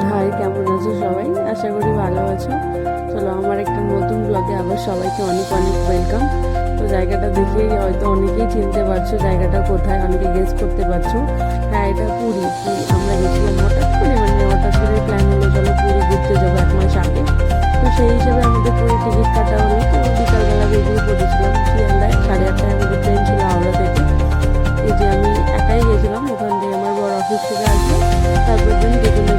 High, কেমন আছো সবাই? আশা করি ভালো আছো। চলো, আমার একটা নতুন ব্লগে আবার সবাইকে অনেক অনেক ওয়েলকাম। তো জায়গাটা দেখেই হয়তো অনেকেই চিনতে পারছো জায়গাটা কোথায়, অনেকে গেস করতে পারছো। হ্যাঁ, এটা পুরী। আমরা গেছিলাম হঠাৎ করে প্ল্যান হলো চলো পুরী ঘুরতে যাবো 1 মাস আগে। তো সেই হিসেবে আমাদের পুরী টিকিট কাটা হলো। তো বিকালবেলা বেরিয়ে পড়েছিলাম শিয়ালদায়। 8:30টায় আমাদের ট্রেন ছিল হাওড়া থেকে। এই যে আমি একাই গেছিলাম, ওখান থেকে আমার বড় অফিস থেকে আসবে। তারপর দিন যেখানে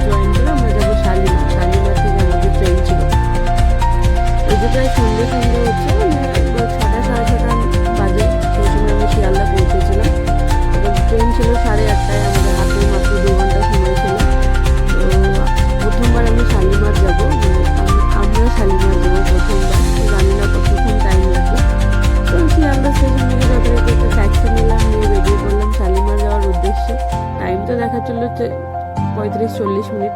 জয়েন করে আমরা যাবো শালিমার। শালিমার থেকে আমাদের ট্রেন ছিল। এই যে প্রায় সন্ধ্যে সন্ধ্যে হচ্ছে, মানে 6টা 6:30 বাজে। সেই সময় আমি শিয়ালদা পৌঁছেছিলাম। এবং ট্রেন ছিল 8:30টায়। আমাদের হাতে মাত্র 2 ঘন্টা সময় ছিল। তো প্রথমবার আমি শালিমার যাবো, আমরা শালিমার যাবো প্রথমবার। জানি না কতক্ষণ টাইম লাগবে। তো শিয়ালদা স্টেশন থেকে যথারীতি একটা ট্যাক্সি নিলাম, নিয়ে বেরিয়ে পড়লাম শালিমার যাওয়ার উদ্দেশ্যে। টাইম তো দেখাচ্ছিল 35-40 মিনিট।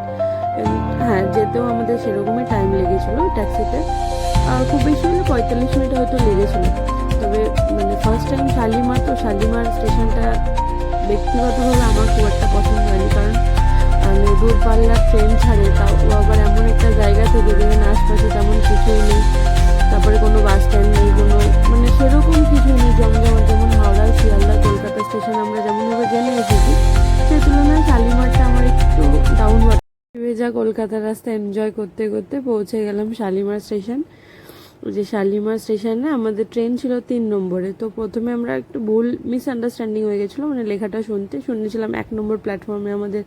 হ্যাঁ, যেতেও আমাদের সেরকমই টাইম লেগেছিলো ট্যাক্সিতে। খুব বেশি হলে 45 মিনিট হয়তো লেগেছিল। তবে মানে ফার্স্ট টাইম শালিমার, তো শালিমার স্টেশনটা ব্যক্তিগতভাবে আমার খুব একটা পছন্দ হয়নি। কারণ মানে দূরপাল্লার ট্রেন ছাড়ে, তাও আবার এমন একটা জায়গা থেকে যেখানে আশপাশে তেমন কিছুই নেই। তারপরে কোনো বাস স্ট্যান্ড নেই, কোনো মানে সেরকম কিছুই নেই জমজমাট। যেমন হাওড়া, শিয়ালদা, কলকাতা স্টেশন আমরা যেমনভাবে জেনে এসেছি, সেই তুলনায় শালিমারটা আমার একটু ডাউন ভেজা কলকাতার রাস্তা এনজয় করতে করতে পৌঁছে গেলাম শালিমার স্টেশন। যে শালিমার স্টেশনে আমাদের ট্রেন ছিল 3 নম্বরে। তো প্রথমে আমরা একটু ভুল মিসআন্ডারস্ট্যান্ডিং হয়ে গেছিলো, মানে লেখাটা শুনেছিলাম 1 নম্বর প্ল্যাটফর্মে আমাদের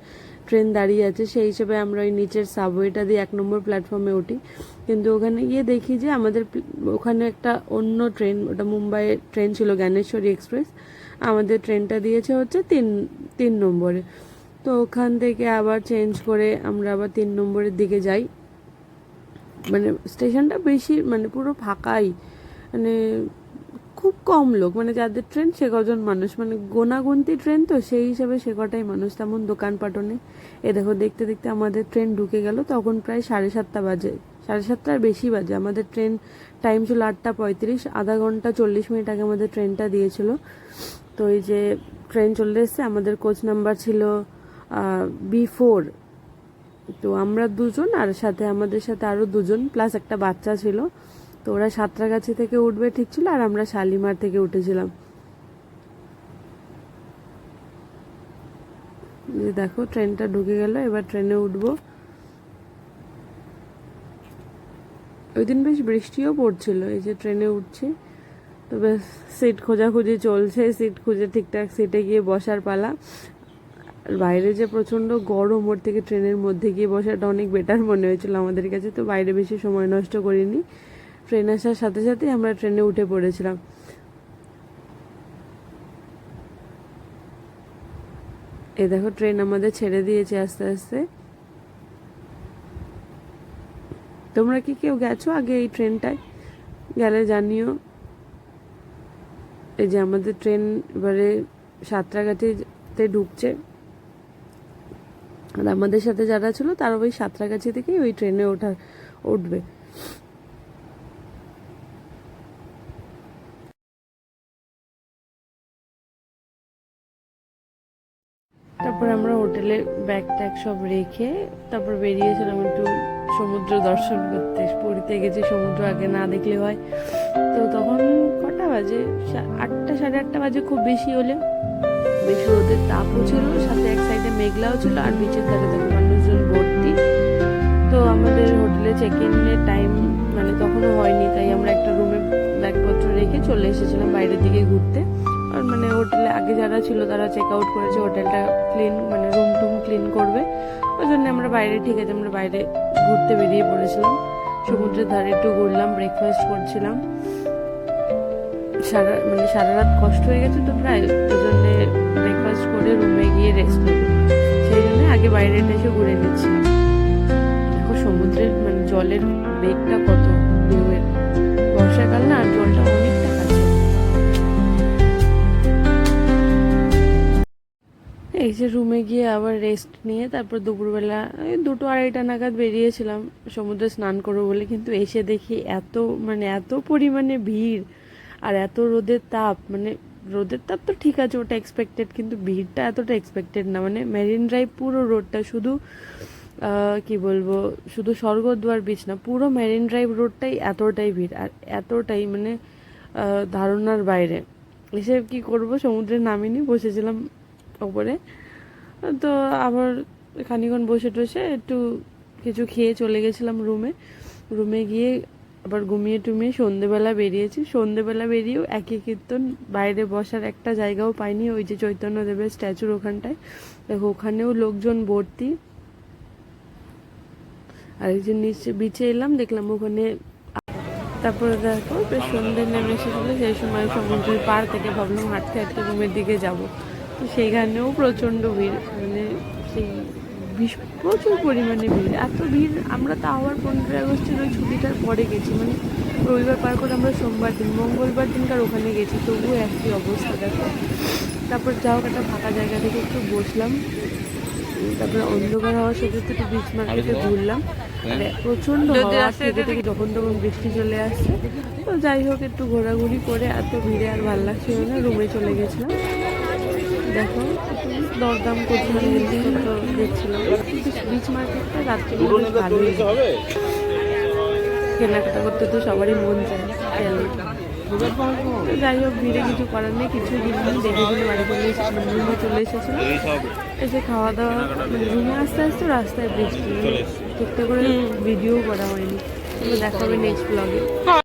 ট্রেন দাঁড়িয়ে আছে। সেই হিসেবে আমরা ওই নিচের সাবওয়েটা দিয়ে 1 নম্বর প্ল্যাটফর্মে উঠি। কিন্তু ওখানে গিয়ে দেখি যে আমাদের ওখানে একটা অন্য ট্রেন, ওটা মুম্বাইয়ের ট্রেন ছিল, জ্ঞানেশ্বরী এক্সপ্রেস। আমাদের ট্রেনটা দিয়েছে হচ্ছে 3 নম্বরে। তো ওখান থেকে আবার চেঞ্জ করে আমরা আবার 3 নম্বরের দিকে যাই। মানে স্টেশনটা বেশি মানে পুরো ফাঁকাই, মানে খুব কম লোক, মানে যাদের ট্রেন সে কজন মানুষ, মানে গোনাগুনতি ট্রেন, তো সেই হিসাবে সে কটাই মানুষ, তেমন দোকানপাটও নেই। দেখো দেখতে দেখতে আমাদের ট্রেন ঢুকে গেল। তখন প্রায় 7:30 বাজে, 7:30টার বেশি বাজে। আমাদের ট্রেন টাইম ছিল 8:35। আধা ঘন্টা 40 মিনিট আগে আমাদের ট্রেনটা দিয়েছিল। তো এই যে ট্রেন চলে এসছে, আমাদের কোচ নাম্বার ছিল B4। তো আমরা দুজন, আর সাথে আমাদের সাথে আরও দুজন প্লাস একটা বাচ্চা ছিল। তো ওরা সাঁতরাগাছি থেকে উঠবে ঠিক ছিল, আর আমরা শালিমার থেকে উঠেছিলাম। যে দেখো ট্রেনটা ঢুকে গেল, এবার ট্রেনে উঠবো। ওই দিন বেশ বৃষ্টিও পড়ছিল। এই যে ট্রেনে উঠছি, তো বেশ সিট খোঁজাখুঁজি চলছে। সিট খুঁজে ঠিকঠাক সিটে গিয়ে বসার পালা। আর বাইরে যে প্রচণ্ড গরম, ওর থেকে ট্রেনের মধ্যে গিয়ে বসাটা অনেক বেটার মনে হয়েছিল আমাদের কাছে। তো বাইরে বেশি সময় নষ্ট করিনি। ট্রেন আসার সাথে সাথেই আমরা ট্রেনে উঠে পড়েছিলাম। এই দেখো ট্রেন আমাদের ছেড়ে দিয়েছে আস্তে আস্তে। তোমরা কি কেউ গেছো আগে এই ট্রেনটায়? গেলে জানিও। এই যে আমাদের ট্রেন এবারে সাঁতরাগাছিতে ঢুকছে। আর আমাদের সাথে যারা ছিল তারা ওই সাঁতরাগাছি থেকেই ওই ট্রেনে উঠবে। তারপর আমরা হোটেলে ব্যাগ ট্যাগ সব রেখে তারপর বেরিয়েছিলাম একটু সমুদ্র দর্শন করতে। পুরীতে গেছি, সমুদ্র আগে না দেখলে হয়। তো তখন কটা বাজে, 8টা 8:30 বাজে খুব বেশি হলে। বেশি রোদের তাপও ছিল, সাথে এক সাইডে মেঘলাও ছিল, আর বিচের ধারে দেখো মানুষজন ভর্তি। তো আমাদের হোটেলে চেক ইনের টাইম মানে তখনও হয়নি, তাই আমরা একটা রুমে ব্যাগপত্র রেখে চলে এসেছিলাম বাইরের দিকে ঘুরতে। আর মানে হোটেলে আগে যারা ছিল তারা চেক আউট করেছে, হোটেলটা ক্লিন মানে রুম টুম ক্লিন করবে। ওই জন্য আমরা বাইরে, ঠিক আছে, আমরা বাইরে ঘুরতে বেরিয়ে পড়েছিলাম। সমুদ্রের ধারে একটু ঘুরলাম, ব্রেকফাস্ট করছিলাম। সারা রাত কষ্ট হয়ে গেছে তো প্রায়, ওই জন্যে ব্রেকফাস্ট করে রুমে গিয়ে রেস্ট নেব, সেই জন্য আগে বাইরে এসে ঘুরে নিচ্ছিলাম। দেখো সমুদ্রের মানে জলের বেগটা কত, ঢেউয়ের। বর্ষাকাল না, আর জলটা অনেকটা কাছে। এই যে রুমে গিয়ে আবার রেস্ট নিয়ে তারপর দুপুরবেলা 2টো 2:30 নাগাদ বেরিয়েছিলাম সমুদ্রে স্নান করবো বলে। কিন্তু এসে দেখি এত পরিমাণে ভিড় আর এত রোদের তাপ, মানে রোদের তাপ তো ঠিক আছে, ওটা এক্সপেক্টেড, কিন্তু ভিড়টা এতটা এক্সপেক্টেড না। মানে মেরিন ড্রাইভ পুরো রোডটা শুধু কি বলবো, শুধু স্বর্গদ্বার বিচ না, পুরো মেরিন ড্রাইভ রোডটাই এতটাই ভিড় আর এতটাই মানে ধারণার বাইরে। এসে কি করব, সমুদ্রে নামিনি, বসেছিলাম ওপরে। তো আবার খানিকক্ষণ বসে টসে একটু কিছু খেয়ে চলে গেছিলাম রুমে গিয়ে আবার ঘুমিয়ে টুমিয়ে সন্ধেবেলা বেরিয়েছি। সন্ধেবেলা বেরিয়েও একই কীর্তন, বাইরে বসার একটা জায়গাও পাইনি। ওই যে চৈতন্যদেবের স্ট্যাচুর ওখানটায় দেখো, ওখানেও লোকজন ভর্তি। আর এই যে নিচে বিচে এলাম, দেখলাম ওখানে। তারপরে দেখো বেশ সন্ধ্যে নেমে এসেছিলো, সেই সময় সমুদ্রের পাড় থেকে ভাবলাম হাঁটতে হাঁটতে রুমের দিকে যাব। তো সেইখানেও প্রচণ্ড ভিড়, মানে সেই প্রচুর পরিমাণে ভিড়। এত ভিড়, আমরা তো আবার 15ই আগস্টের ওই ছুটিটার পরে গেছি, মানে রবিবার পার করে আমরা সোমবার দিন, মঙ্গলবার দিনকার ওখানে গেছি, তবুও একই অবস্থা দেখো। তারপর যাও একটা ফাঁকা জায়গা থেকে একটু বসলাম, তারপরে অন্ধকার হওয়ার সাথে সাথে একটু বিচ মার্কেটে ঘুরলাম। মানে প্রচণ্ড হাওয়া থেকে থেকে যখন তখন বৃষ্টি চলে আসছে। তো যাই হোক, একটু ঘোরাঘুরি করে এত ভিড়ে আর ভালো লাগছিল না, রুমে চলে গেছিলাম। দেখো একটু দরদাম করছিলাম, জিনিসপত্র দেখছিলাম। বিচ মার্কেটটা রাত্রে ভালোই, কেনাকাটা করতে তো সবারই মন চায় গেলে। যাই হোক, ভিড়ে কিছু করার নেই, কিছু কিনলাম, দেখে শুনে বাড়ি রুমে চলে এসেছিলাম। এসে খাওয়া দাওয়া, মানে রুমে আসতে আসতে রাস্তায় বৃষ্টি, ঠিকঠাক করে ভিডিও করা হয়নি। দেখা হবে নেক্সট ব্লগে।